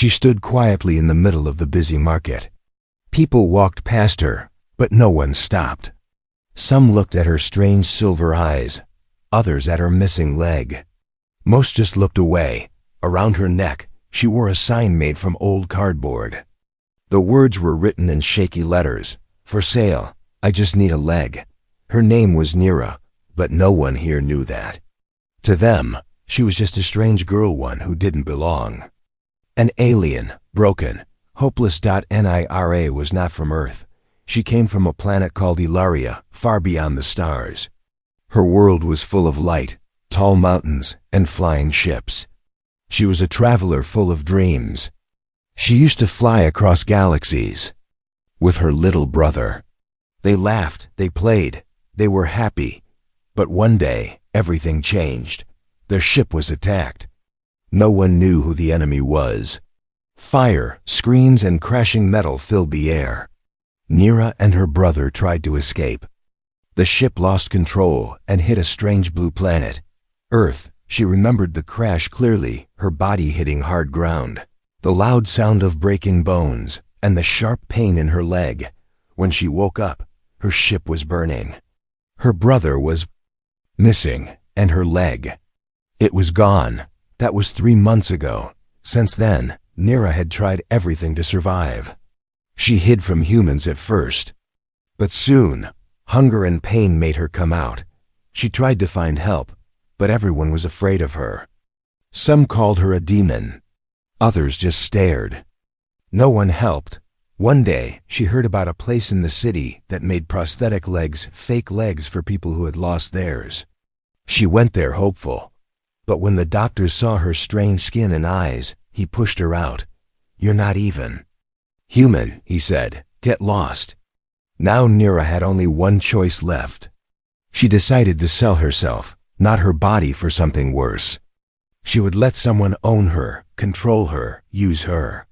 She stood quietly in the middle of the busy market. People walked past her, but no one stopped. Some looked at her strange silver eyes, others at her missing leg. Most just looked away. Around her neck, she wore a sign made from old cardboard. The words were written in shaky letters. "For sale, I just need a leg." Her name was Nira, but no one here knew that. To them, she was just a strange girl, one who didn't belong. An alien, broken, hopeless. Nira was not from Earth. She came from a planet called Ilaria, far beyond the stars. Her world was full of light, tall mountains, and flying ships. She was a traveler full of dreams. She used to fly across galaxies with her little brother. They laughed, they played, they were happy. But one day, everything changed. Their ship was attacked. No one knew who the enemy was. Fire, screams, and crashing metal filled the air. Nira and her brother tried to escape. The ship lost control and hit a strange blue planet, Earth. She remembered the crash clearly, her body hitting hard ground, the loud sound of breaking bones, and the sharp pain in her leg. When she woke up, her ship was burning. Her brother was missing, and her leg. It was gone. That was 3 months ago. Since then, Nira had tried everything to survive. She hid from humans at first. But soon, hunger and pain made her come out. She tried to find help, but everyone was afraid of her. Some called her a demon. Others just stared. No one helped. One day, she heard about a place in the city that made prosthetic legs, fake legs for people who had lost theirs. She went there hopeful. But when the doctor saw her strange skin and eyes, he pushed her out. "You're not even human," he said. "Get lost." Now Nira had only one choice left. She decided to sell herself, not her body, for something worse. She would let someone own her, control her, use her.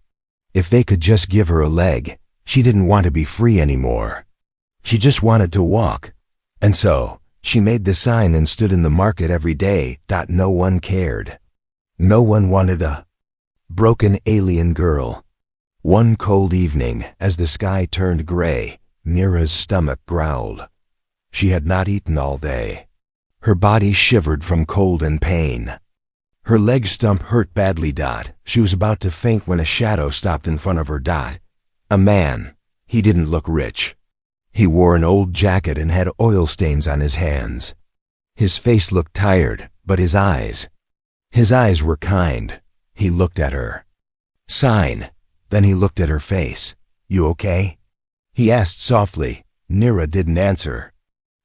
If they could just give her a leg, she didn't want to be free anymore. She just wanted to walk. And so, she made the sign and stood in the market every day. No one cared. No one wanted a broken alien girl. One cold evening, as the sky turned gray, Nira's stomach growled. She had not eaten all day. Her body shivered from cold and pain. Her leg stump hurt badly. She was about to faint when a shadow stopped in front of her. A man. He didn't look rich. He wore an old jacket and had oil stains on his hands. His face looked tired, but his eyes were kind. He looked at her. "Sign." Then he looked at her face. "You okay?" he asked softly. Nira didn't answer.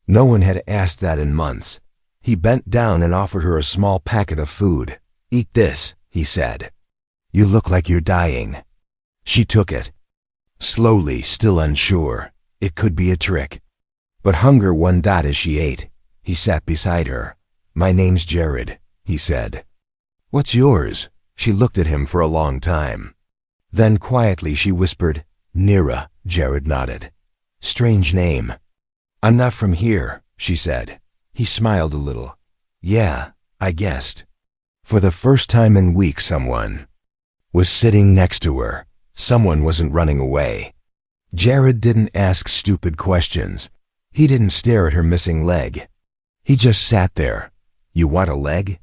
No one had asked that in months. He bent down and offered her a small packet of food. "Eat this," he said. "You look like you're dying." She took it. Slowly, still unsure. It could be a trick. But hunger won. As she ate, he sat beside her. "My name's Jared," he said. "What's yours?" She looked at him for a long time. Then quietly she whispered, "Nira." Jared nodded. "Strange name." "I'm not from here," she said. He smiled a little. "Yeah, I guessed." For the first time in weeks, someone was sitting next to her. Someone wasn't running away. Jared didn't ask stupid questions. He didn't stare at her missing leg. He just sat there. "You want a leg?"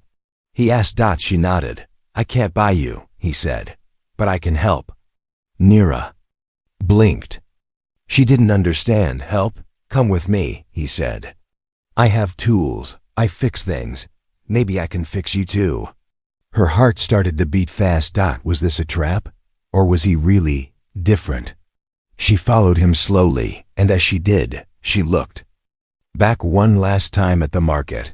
he asked. She nodded. "I can't buy you," he said, "but I can help." Nira blinked. She didn't understand. "Help? Come with me," he said. "I have tools. I fix things. Maybe I can fix you too." Her heart started to beat fast. Was this a trap? Or was he really different? She followed him slowly, and as she did, she looked back one last time at the market.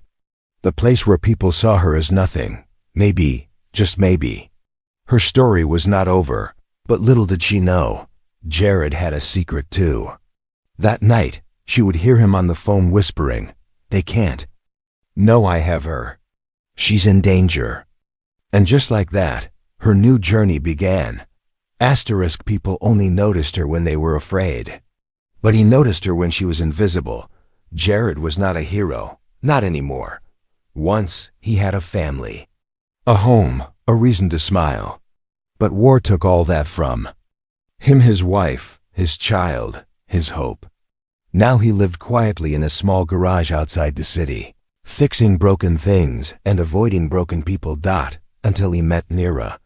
The place where people saw her as nothing. Maybe, just maybe. Her story was not over, but little did she know, Jared had a secret too. That night, she would hear him on the phone whispering, "They can't. No, I have her. She's in danger." And just like that, her new journey began. People only noticed her when they were afraid. But he noticed her when she was invisible. Jared was not a hero, not anymore. Once, he had a family. A home, a reason to smile. But war took all that from him, his wife, his child, his hope. Now he lived quietly in a small garage outside the city, fixing broken things and avoiding broken people. Until he met Nira.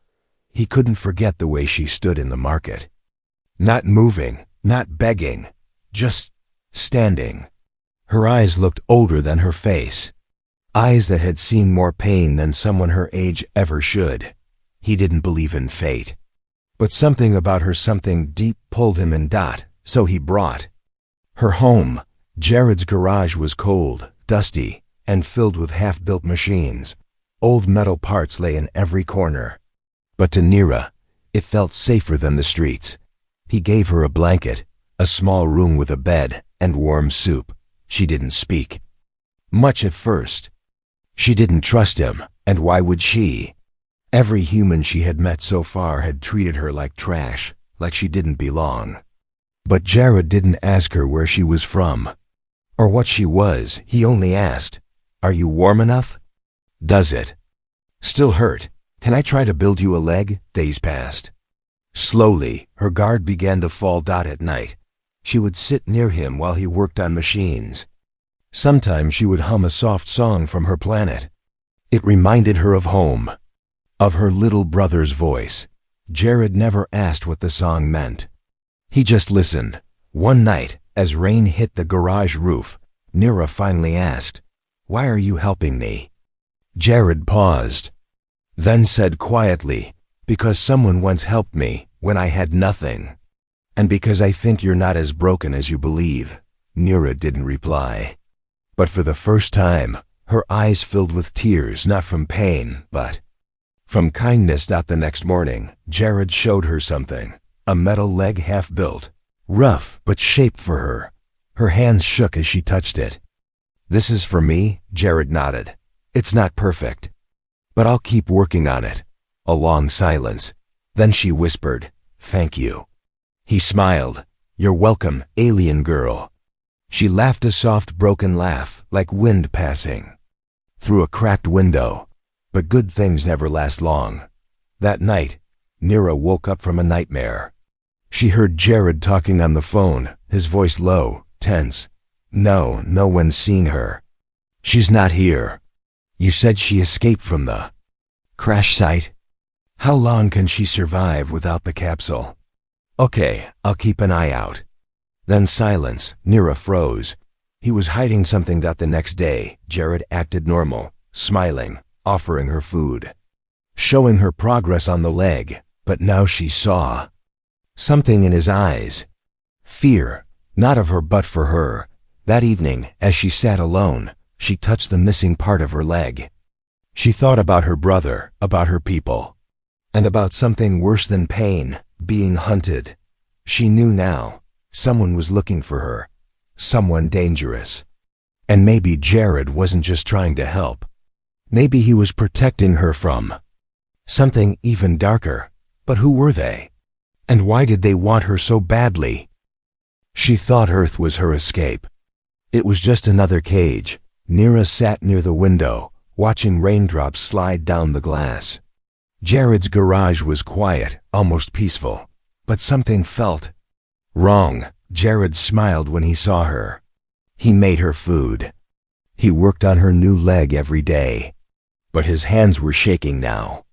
He couldn't forget the way she stood in the market. Not moving, not begging, just standing. Her eyes looked older than her face. Eyes that had seen more pain than someone her age ever should. He didn't believe in fate. But something about her, something deep, pulled him in. So he brought her home. Jared's garage was cold, dusty, and filled with half-built machines. Old metal parts lay in every corner. But to Nira, it felt safer than the streets. He gave her a blanket, a small room with a bed, and warm soup. She didn't speak much at first. She didn't trust him, and why would she? Every human she had met so far had treated her like trash, like she didn't belong. But Jared didn't ask her where she was from, or what she was. He only asked, "Are you warm enough? Does it still hurt? Can I try to build you a leg?" Days passed. Slowly, her guard began to fall. At night, she would sit near him while he worked on machines. Sometimes she would hum a soft song from her planet. It reminded her of home, of her little brother's voice. Jared never asked what the song meant. He just listened. One night, as rain hit the garage roof, Nira finally asked, "Why are you helping me?" Jared paused, then said quietly, "Because someone once helped me when I had nothing. And because I think you're not as broken as you believe." Nira didn't reply. But for the first time, her eyes filled with tears, not from pain, but from kindness. The next morning, Jared showed her something, a metal leg half-built, rough but shaped for her. Her hands shook as she touched it. "This is for me?" Jared nodded. "It's not perfect, but I'll keep working on it." A long silence. Then she whispered, "Thank you." He smiled. "You're welcome, alien girl." She laughed, a soft, broken laugh, like wind passing through a cracked window. But good things never last long. That night, Nira woke up from a nightmare. She heard Jared talking on the phone, his voice low, tense. No one's seen her. She's not here. You said she escaped from the crash site? How long can she survive without the capsule? Okay, I'll keep an eye out." Then silence. Nira froze. He was hiding something. The next day, Jared acted normal, smiling, offering her food, showing her progress on the leg. But now she saw something in his eyes. Fear, not of her but for her. That evening, as she sat alone, she touched the missing part of her leg. She thought about her brother, about her people, and about something worse than pain, being hunted. She knew now. Someone was looking for her. Someone dangerous. And maybe Jared wasn't just trying to help. Maybe he was protecting her from something even darker. But who were they? And why did they want her so badly? She thought Earth was her escape. It was just another cage. Nira sat near the window, watching raindrops slide down the glass. Jared's garage was quiet, almost peaceful. But something felt wrong. Jared smiled when he saw her. He made her food. He worked on her new leg every day. But his hands were shaking now.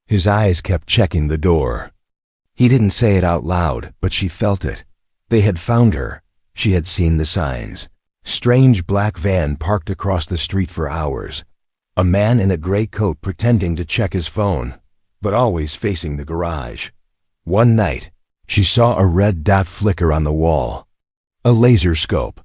His eyes kept checking the door. He didn't say it out loud, but she felt it. They had found her. She had seen the signs. Strange black van parked across the street for hours. A man in a gray coat pretending to check his phone, but always facing the garage. One night, she saw a red dot flicker on the wall. A laser scope.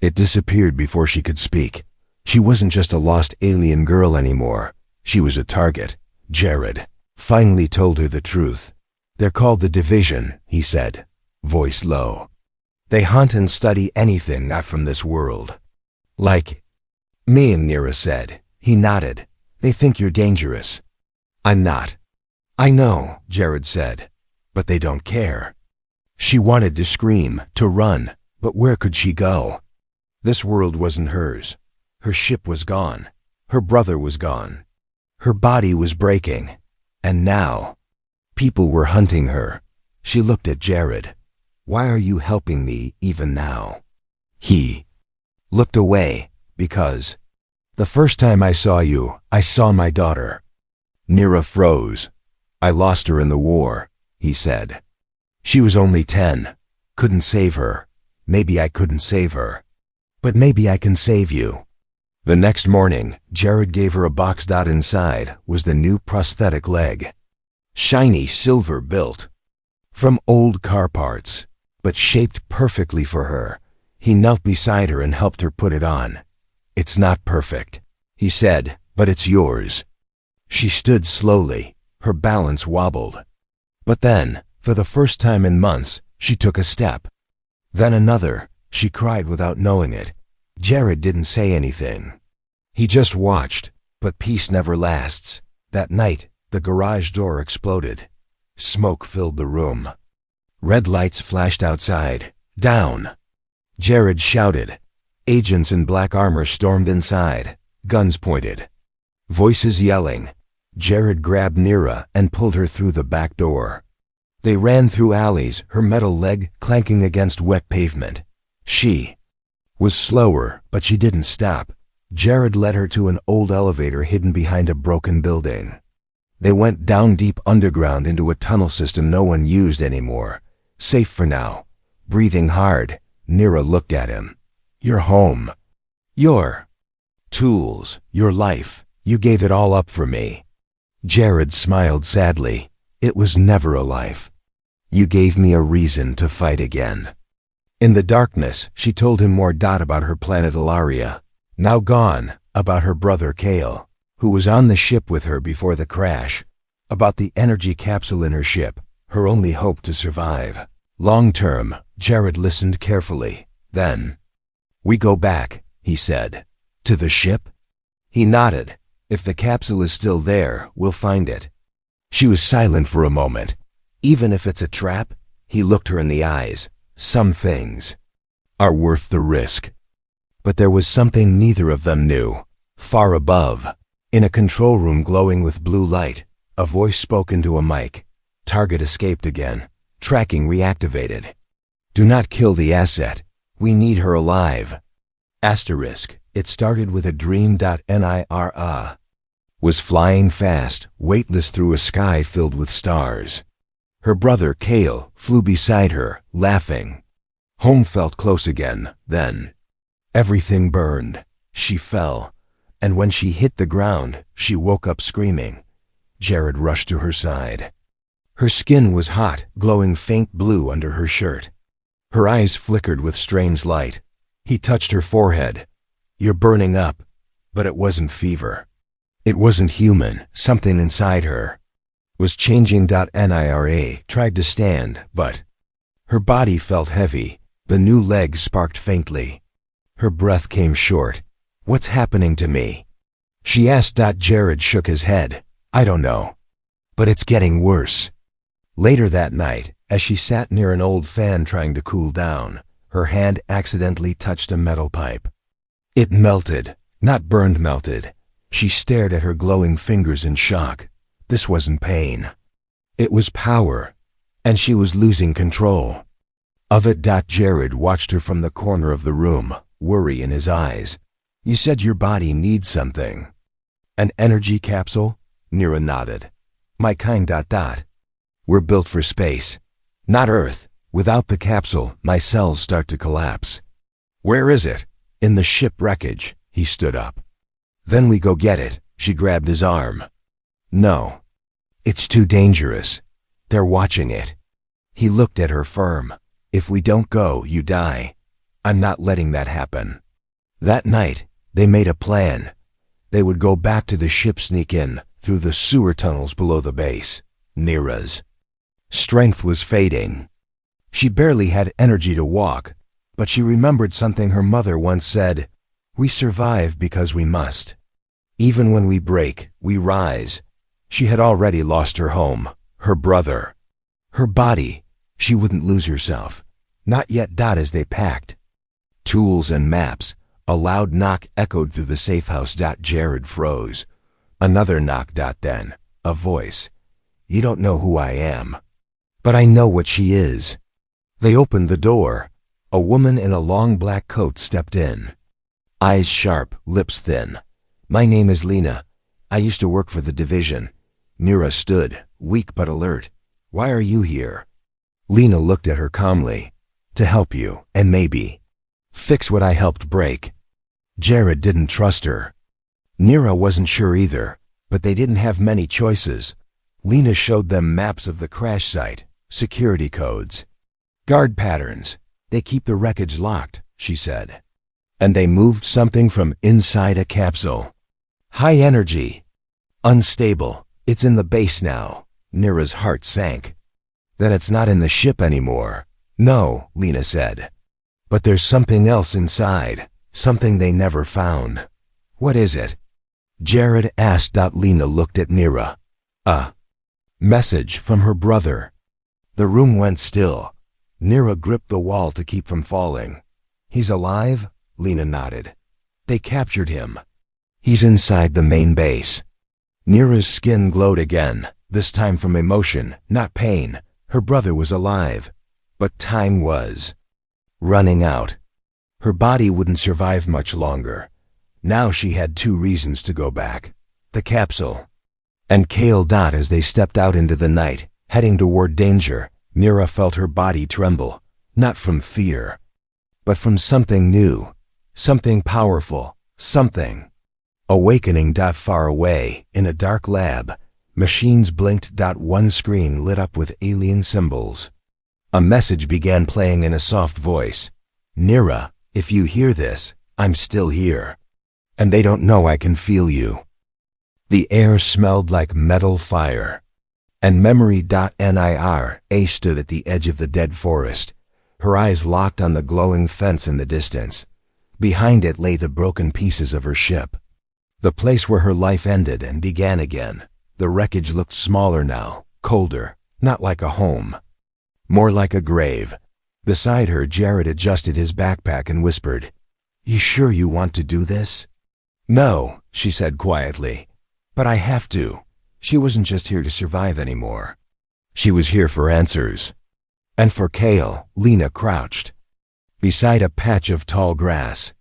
It disappeared before she could speak. She wasn't just a lost alien girl anymore. She was a target. Jared finally told her the truth. "They're called the Division," he said, voice low. "They hunt and study anything not from this world." "Like me," Nira said. He nodded. "They think you're dangerous." "I'm not." "I know," Jared said. "But they don't care." She wanted to scream, to run, but where could she go? This world wasn't hers. Her ship was gone. Her brother was gone. Her body was breaking. And now, People were hunting her. She looked at Jared. Why are you helping me even now? He looked away, because the first time I saw you, I saw my daughter. Nira froze. I lost her in the war, he said. She was only 10. Couldn't save her. Maybe I couldn't save her. But maybe I can save you. The next morning, Jared gave her a box. Inside was the new prosthetic leg. Shiny silver built from old car parts, but shaped perfectly for her. He knelt beside her and helped her put it on. It's not perfect, he said, but it's yours. She stood slowly. Her balance wobbled. But then, for the first time in months, she took a step. Then another. She cried without knowing it. Jared didn't say anything. He just watched, but peace never lasts. That night, the garage door exploded. Smoke filled the room. Red lights flashed outside. Down! Jared shouted. Agents in black armor stormed inside, guns pointed. Voices yelling. Jared grabbed Nira and pulled her through the back door. They ran through alleys, her metal leg clanking against wet pavement. She was slower, but she didn't stop. Jared led her to an old elevator hidden behind a broken building. They went down deep underground into a tunnel system no one used anymore. Safe for now. Breathing hard, Nira looked at him. Your home. Your tools. Your life. You gave it all up for me. Jared smiled sadly. It was never a life. You gave me a reason to fight again. In the darkness, she told him more about her planet Ilaria, now gone, about her brother Kale, who was on the ship with her before the crash, about the energy capsule in her ship, her only hope to survive. Long term, Jared listened carefully. Then, we go back, he said. To the ship? He nodded. If the capsule is still there, we'll find it. She was silent for a moment. Even if it's a trap, he looked her in the eyes. Some things are worth the risk. But there was something neither of them knew. Far above, in a control room glowing with blue light, a voice spoke into a mic. Target escaped again. Tracking reactivated. Do not kill the asset. We need her alive. Asterisk. It started with a dream. Nira was flying fast, weightless through a sky filled with stars. Her brother Kale flew beside her, laughing. Home felt close again, then. Everything burned. She fell, and when she hit the ground, she woke up screaming. Jared rushed to her side. Her skin was hot, glowing faint blue under her shirt. Her eyes flickered with strange light. He touched her forehead. You're burning up. But it wasn't fever. It wasn't human. Something inside her was changing. Nira tried to stand, but her body felt heavy. The new leg sparked faintly. Her breath came short. What's happening to me? She asked. Jared shook his head. I don't know. But it's getting worse. Later that night, as she sat near an old fan trying to cool down, her hand accidentally touched a metal pipe. It melted, not burned, melted. She stared at her glowing fingers in shock. This wasn't pain. It was power, and she was losing control of it. Jared watched her from the corner of the room, worry in his eyes. You said your body needs something. An energy capsule? Nira nodded. My kind. We're built for space, not Earth. Without the capsule, my cells start to collapse. Where is it? In the ship wreckage. He stood up. Then we go get it. She grabbed his arm. No. It's too dangerous. They're watching it. He looked at her firm. If we don't go, you die. I'm not letting that happen. That night, they made a plan. They would go back to the ship, sneak in through the sewer tunnels below the base. Nira's strength was fading. She barely had energy to walk, but she remembered something her mother once said. We survive because we must. Even when we break, we rise. She had already lost her home, her brother, her body. She wouldn't lose herself. Not yet. As they packed tools and maps, a loud knock echoed through the safe house. Jared froze. Another knock. Then a voice. You don't know who I am. But I know what she is. They opened the door. A woman in a long black coat stepped in. Eyes sharp, lips thin. My name is Lena. I used to work for the division. Nira stood, weak but alert. Why are you here? Lena looked at her calmly. To help you, and maybe fix what I helped break. Jared didn't trust her. Nira wasn't sure either, but they didn't have many choices. Lena showed them maps of the crash site, security codes, guard patterns. They keep the wreckage locked, she said. And they moved something from inside a capsule. High energy. Unstable. It's in the base now. Nira's heart sank. Then it's not in the ship anymore. No, Lena said. But there's something else inside. Something they never found. What is it? Jared asked. Lena looked at Nira. A message from her brother. The room went still. Nira gripped the wall to keep from falling. He's alive? Lena nodded. They captured him. He's inside the main base. Nira's skin glowed again, this time from emotion, not pain. Her brother was alive. But time was running out. Her body wouldn't survive much longer. Now she had 2 reasons to go back. The capsule. And Kale. As they stepped out into the night, heading toward danger, Nira felt her body tremble, not from fear, but from something new, something powerful, something. Awakening. Far away, in a dark lab, machines blinked. One screen lit up with alien symbols. A message began playing in a soft voice. Nira, if you hear this, I'm still here. And they don't know I can feel you. The air smelled like metal fire. And memory. Nira stood at the edge of the dead forest, her eyes locked on the glowing fence in the distance. Behind it lay the broken pieces of her ship. The place where her life ended and began again. The wreckage looked smaller now, colder, not like a home. More like a grave. Beside her, Jared adjusted his backpack and whispered, You sure you want to do this? No, she said quietly. But I have to. She wasn't just here to survive anymore. She was here for answers. And for Kale. Lena crouched beside a patch of tall grass.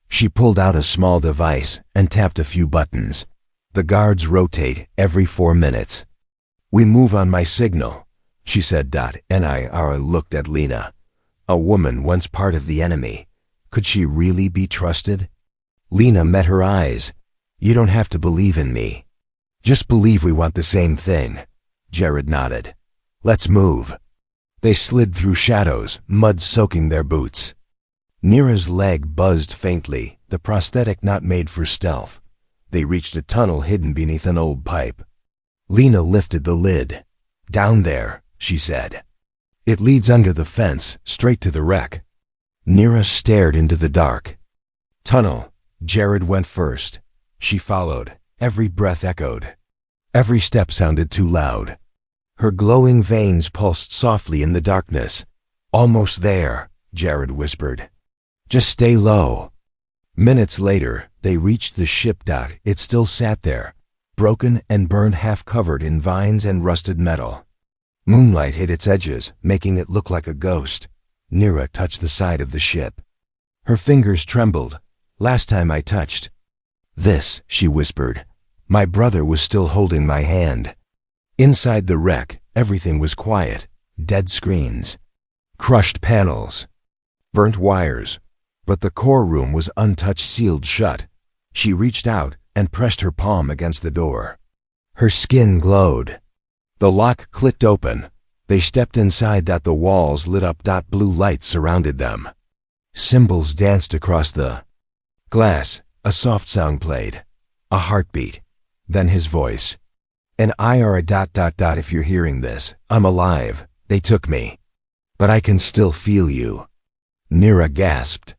She pulled out a small device and tapped a few buttons. The guards rotate every 4 minutes. We move on my signal, she said. Nira looked at Lena. A woman once part of the enemy. Could she really be trusted? Lena met her eyes. You don't have to believe in me. Just believe we want the same thing. Jared nodded. Let's move. They slid through shadows, mud soaking their boots. Nira's leg buzzed faintly, the prosthetic not made for stealth. They reached a tunnel hidden beneath an old pipe. Lena lifted the lid. Down there, she said. It leads under the fence, straight to the wreck. Nira stared into the dark. Tunnel. Jared went first. She followed. Every breath echoed. Every step sounded too loud. Her glowing veins pulsed softly in the darkness. Almost there, Jared whispered. Just stay low. Minutes later, they reached the ship. It still sat there, broken and burned, half covered in vines and rusted metal. Moonlight hit its edges, making it look like a ghost. Nira touched the side of the ship. Her fingers trembled. Last time I touched this, she whispered, my brother was still holding my hand. Inside the wreck, everything was quiet. Dead screens, crushed panels, burnt wires. But the core room was untouched, sealed shut. She reached out and pressed her palm against the door. Her skin glowed. The lock clicked open. They stepped inside. The walls lit up. Blue lights surrounded them. Symbols danced across the glass. A soft sound played. A heartbeat. Then his voice. Nira. If you're hearing this, I'm alive. They took me. But I can still feel you. Nira gasped.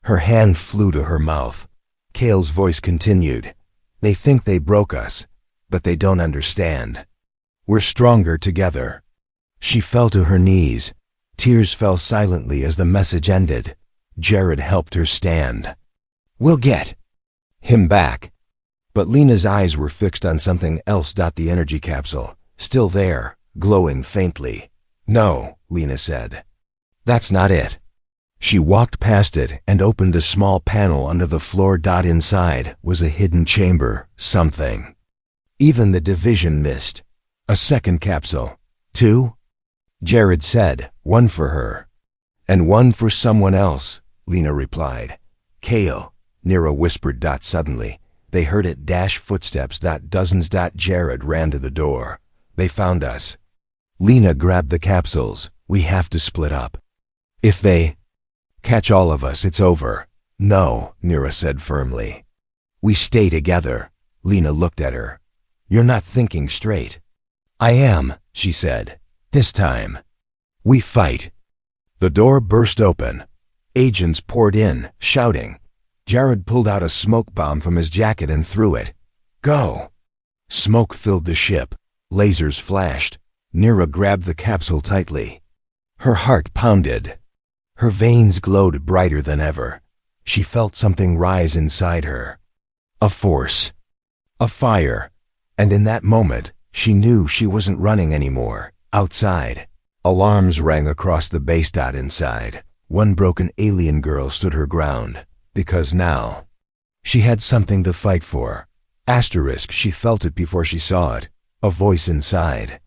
Her hand flew to her mouth. Kale's voice continued. They think they broke us, but they don't understand. We're stronger together. She fell to her knees. Tears fell silently as the message ended. Jared helped her stand. We'll get him back. But Lena's eyes were fixed on something else. The energy capsule. still there, glowing faintly. "No," Lena said. "That's not it." She walked past it and opened a small panel under the floor. Inside was a hidden chamber, something. Even the division missed. "A second capsule. 2?" Jared said, "One for her." "And one for someone else," Lena replied. "Kale," Nira whispered. Suddenly, they heard it. Footsteps. Dozens. Jared ran to the door. "They found us." Lena grabbed the capsules. "We have to split up. If they catch all of us, it's over." "No," Nira said firmly. "We stay together." Lena looked at her. "You're not thinking straight." "I am," she said. "This time. We fight." The door burst open. Agents poured in, shouting. Jared pulled out a smoke bomb from his jacket and threw it. "Go!" Smoke filled the ship. Lasers flashed. Nira grabbed the capsule tightly. Her heart pounded. Her veins glowed brighter than ever. She felt something rise inside her. A force. A fire. And in that moment, she knew she wasn't running anymore. Outside, alarms rang across the base. Inside, one broken alien girl stood her ground. Because now, she had something to fight for. Asterisk, she felt it before she saw it. A voice inside.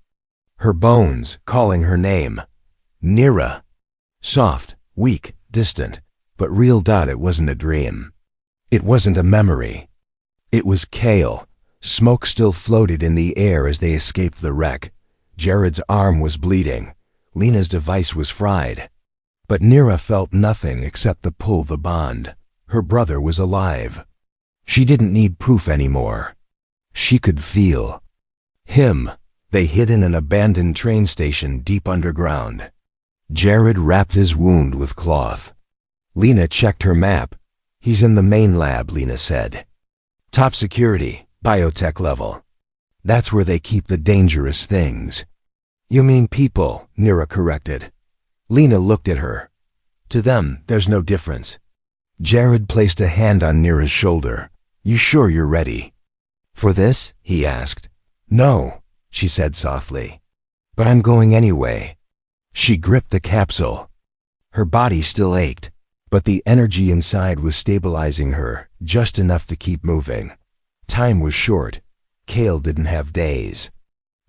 Her bones calling her name. Nira. Soft, weak, distant, but real. It wasn't a dream. It wasn't a memory. It was Kale. Smoke still floated in the air as they escaped the wreck. Jared's arm was bleeding. Lena's device was fried. But Nira felt nothing except the pull, the bond. Her brother was alive. She didn't need proof anymore. She could feel him. They hid in an abandoned train station deep underground. Jared wrapped his wound with cloth. Lena checked her map. "He's in the main lab," Lena said. "Top security, biotech level. That's where they keep the dangerous things." "You mean people," Nira corrected. Lena looked at her. "To them, there's no difference." Jared placed a hand on Nira's shoulder. "You sure you're ready?" "For this?" he asked. "No," she said softly. "But I'm going anyway." She gripped the capsule. Her body still ached, but the energy inside was stabilizing her, just enough to keep moving. Time was short. Kale didn't have days.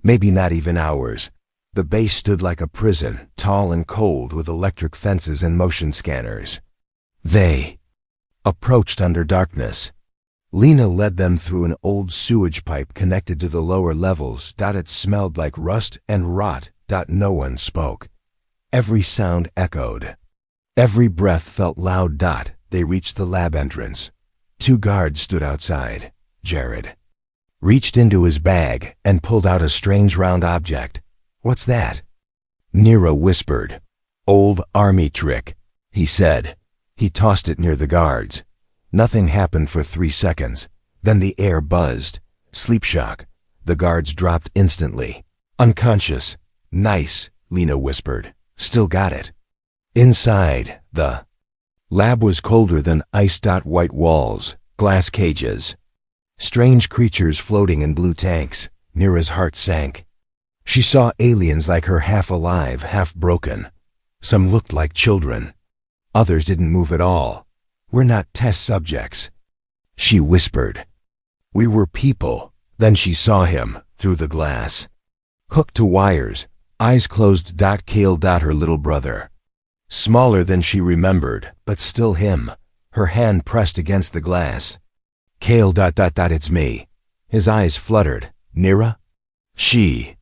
Maybe not even hours. The base stood like a prison, tall and cold, with electric fences and motion scanners. They approached under darkness. Lena led them through an old sewage pipe connected to the lower levels. It smelled like rust and rot. No one spoke. Every sound echoed. Every breath felt loud. They reached the lab entrance. 2 guards stood outside. Jared reached into his bag and pulled out a strange round object. "What's that?" Nira whispered. "Old army trick," he said. He tossed it near the guards. Nothing happened for 3 seconds. Then the air buzzed. Sleep shock. The guards dropped instantly. "Unconscious." "Nice," Lena whispered. "Still got it." Inside, the lab was colder than ice. White walls, glass cages, strange creatures floating in blue tanks. Nira's heart sank. She saw aliens like her, half alive, half broken. Some looked like children. Others didn't move at all. "We're not test subjects," she whispered. "We were people." Then she saw him, through the glass. Hooked to wires, eyes closed. Kale. Her little brother. Smaller than she remembered, but still him. Her hand pressed against the glass. "Kale. It's me." His eyes fluttered. "Nira?" She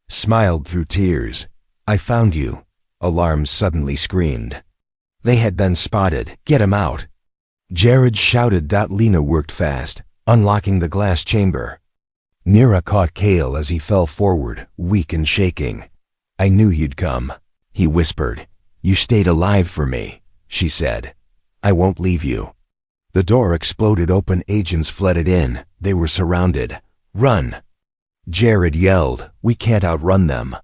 smiled through tears. "I found you." Alarms suddenly screamed. They had been spotted. "Get him out." Jared shouted. Lena worked fast, unlocking the glass chamber. Nira caught Kale as he fell forward, weak and shaking. "I knew you'd come," he whispered. "You stayed alive for me," she said. "I won't leave you." The door exploded open. Agents flooded in. They were surrounded. "Run!" Jared yelled. "We can't outrun them."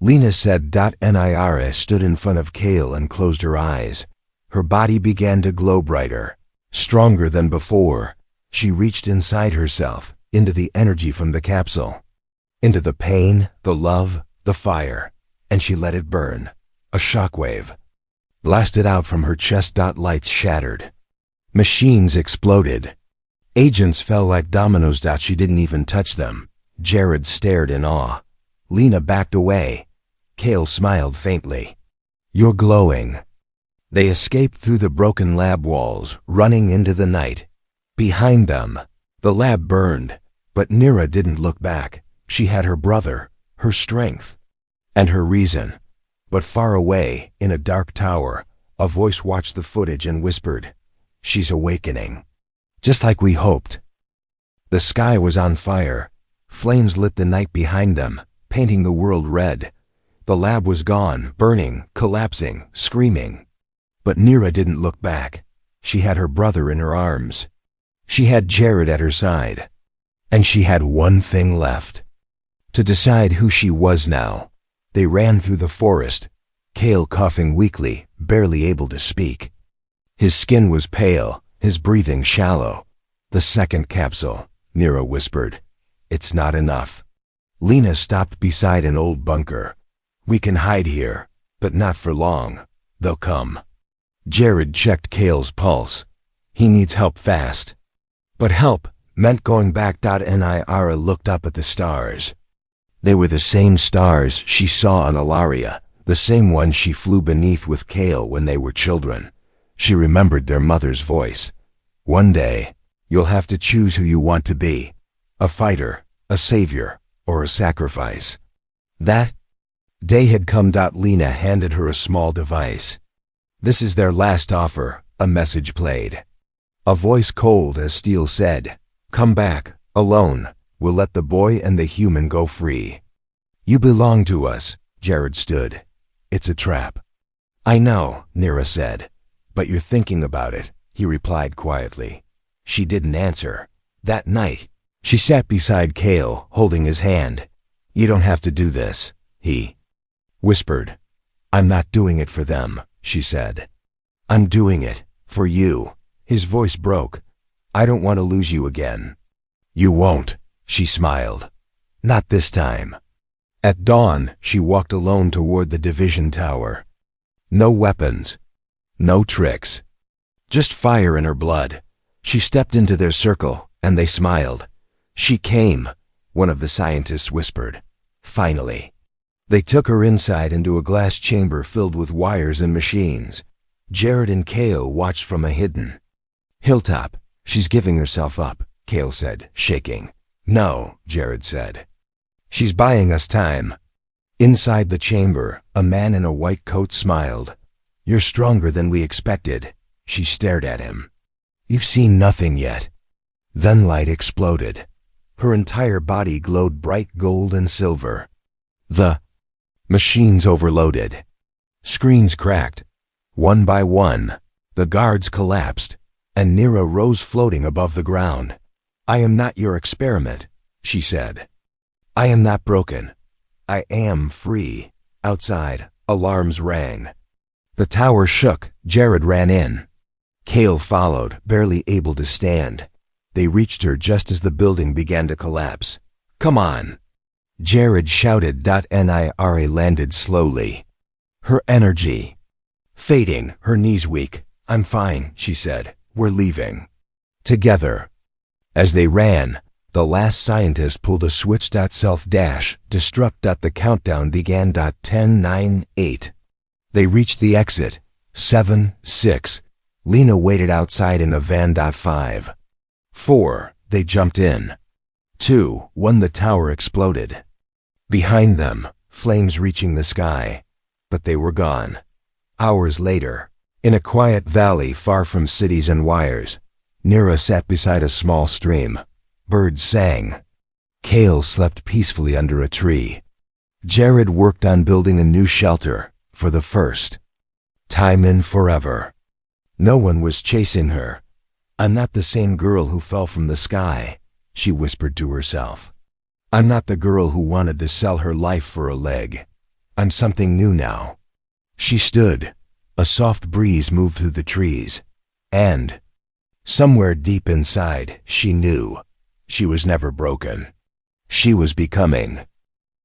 Lena said. Nira stood in front of Kale and closed her eyes. Her body began to glow brighter, stronger than before. She reached inside herself, into the energy from the capsule. into the pain, the love, the fire, and she let it burn. A shockwave blasted out from her chest. Lights shattered. Machines exploded. Agents fell like dominoes. She didn't even touch them. Jared stared in awe. Lena backed away. Cale smiled faintly. "You're glowing." They escaped through the broken lab walls, running into the night. Behind them, the lab burned, but Nira didn't look back. She had her brother, her strength, and her reason. But far away, in a dark tower, a voice watched the footage and whispered, "She's awakening." Just like we hoped. The sky was on fire. Flames lit the night behind them, painting the world red. The lab was gone, burning, collapsing, screaming. But Nira didn't look back. She had her brother in her arms. She had Jared at her side. And she had one thing left. To decide who she was now. They ran through the forest, Cale coughing weakly, barely able to speak. His skin was pale, his breathing shallow. "The second capsule," Nira whispered. "It's not enough." Lena stopped beside an old bunker. "We can hide here, but not for long. They'll come." Jared checked Cale's pulse. He needs help fast. But help meant going back. Nira looked up at the stars. They were the same stars she saw on Alaria, the same ones she flew beneath with Cale when they were children. She remembered their mother's voice. "One day, you'll have to choose who you want to be. A fighter, a savior, or a sacrifice." That day had come. Lena handed her a small device. "This is their last offer," a message played. A voice cold as steel said, "Come back, alone. We'll let the boy and the human go free." "You belong to us," Jared stood. "It's a trap." "I know," Nira said. "But you're thinking about it," he replied quietly. She didn't answer. That night, she sat beside Cale, holding his hand. "You don't have to do this," he whispered. "I'm not doing it for them," she said. "I'm doing it for you." His voice broke. "I don't want to lose you again." "You won't," she smiled. "Not this time." At dawn, she walked alone toward the division tower. No weapons. No tricks. Just fire in her blood. She stepped into their circle, and they smiled. "She came," one of the scientists whispered. "Finally." They took her inside into a glass chamber filled with wires and machines. Jared and Cale watched from a hidden hilltop. "She's giving herself up," Cale said, shaking. "No," Jared said. "She's buying us time." Inside the chamber, a man in a white coat smiled. "You're stronger than we expected." She stared at him. "You've seen nothing yet." Then light exploded. Her entire body glowed bright gold and silver. The machines overloaded. Screens cracked. One by one, the guards collapsed, and Nira rose floating above the ground. "I am not your experiment," she said. "I am not broken. I am free." Outside, alarms rang. The tower shook. Jared ran in. Cale followed, barely able to stand. They reached her just as the building began to collapse. "Come on!" Jared shouted. Nira landed slowly. Her energy fading, her knees weak. "I'm fine," she said. "We're leaving." Together. As they ran, the last scientist pulled a switch. Self-destruct. The countdown began. 10, 9, 8. They reached the exit. 7, 6. Lena waited outside in a van. 5, 4. They jumped in. 2, 1. The tower exploded. Behind them, flames reaching the sky. But they were gone. Hours later, in a quiet valley far from cities and wires, Nira sat beside a small stream. Birds sang. Cale slept peacefully under a tree. Jared worked on building a new shelter, for the first time in forever. No one was chasing her. "I'm not the same girl who fell from the sky," she whispered to herself. "I'm not the girl who wanted to sell her life for a leg. I'm something new now." She stood. A soft breeze moved through the trees. And somewhere deep inside, she knew she was never broken. She was becoming